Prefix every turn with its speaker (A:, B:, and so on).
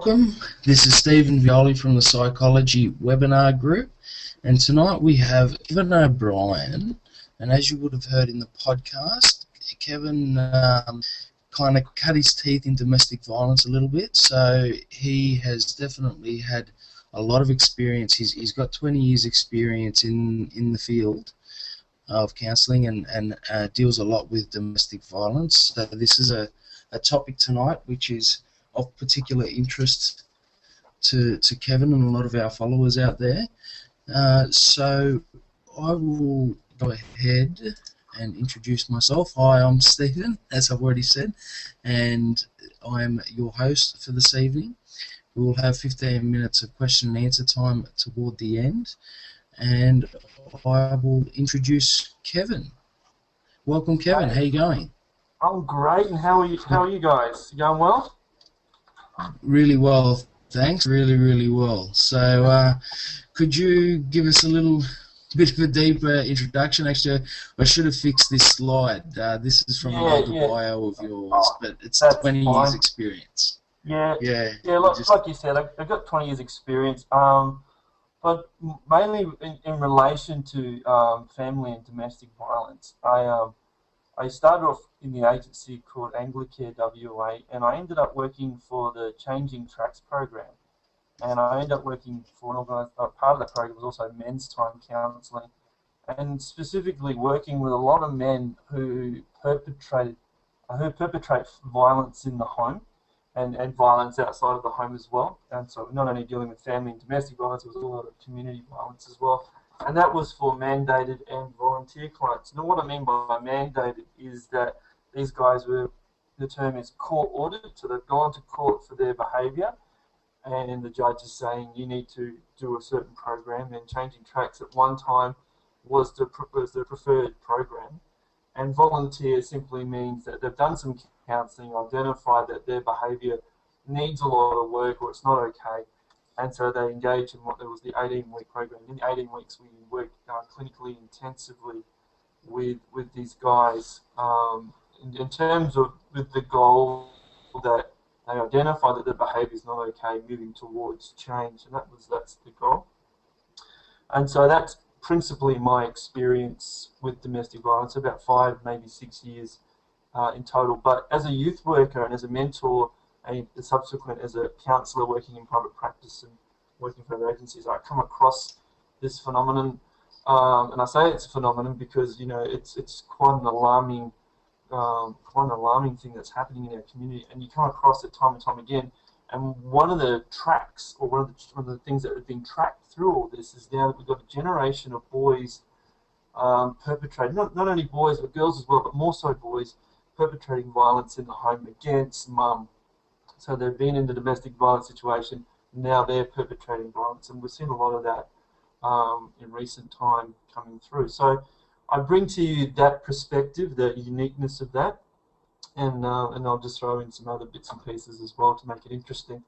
A: welcome. This is Stephen Violi from the Psychology Webinar Group, and tonight we have Kevin O'Brien. And as you would have heard in the podcast, Kevin kind of cut his teeth in domestic violence a little bit, so he has definitely had a lot of experience. He's got 20 years experience in the field of counselling and deals a lot with domestic violence. So this is a topic tonight which is of particular interest to Kevin and a lot of our followers out there. So I will go ahead and introduce myself. Hi, I'm Stephen, as I've already said, and I'm your host for this evening. We will have 15 minutes of question and answer time toward the end, and I will introduce Kevin. Welcome, Kevin. How are you going?
B: I'm great, and how are you guys? You going well?
A: Really well, thanks. Really well. So, could you give us a little bit of a deeper introduction? Actually, I should have fixed this slide. This is from another bio of yours, but it's 20 years experience.
B: Yeah. Like you said, I've got 20 years experience, but mainly in relation to family and domestic violence. I started off in the agency called Anglicare WA, and I ended up working for the Changing Tracks program. And I ended up working for an part of that program was also men's time counselling, and specifically working with a lot of men who perpetrate violence in the home and violence outside of the home as well. And so not only dealing with family and domestic violence, there was a lot of community violence as well. And that was for mandated and volunteer clients. Now, what I mean by mandated is that these guys were, the term is court ordered, so they've gone to court for their behaviour, and the judge is saying you need to do a certain program. And Changing Tracks at one time was the preferred program. And volunteer simply means that they've done some counselling, identified that their behaviour needs a lot of work or it's not okay. And so they engage in what there was the 18-week program. In 18 weeks, we worked clinically intensively with these guys in terms of with the goal that they identify that their behaviour is not okay, moving towards change, and that's the goal. And so that's principally my experience with domestic violence, about 5, maybe 6 years in total. But as a youth worker and as a mentor, and subsequent as a counsellor working in private practice and working for other agencies, I come across this phenomenon, and I say it's a phenomenon because it's quite an alarming thing that's happening in our community, and you come across it time and time again. And one of the tracks, or one of the things that have been tracked through all this, is now that we've got a generation of boys perpetrating, not only boys but girls as well, but more so boys perpetrating violence in the home against mum. So they've been in the domestic violence situation, now they're perpetrating violence, and we've seen a lot of that in recent time coming through. So I bring to you that perspective, the uniqueness of that, and I'll just throw in some other bits and pieces as well to make it interesting.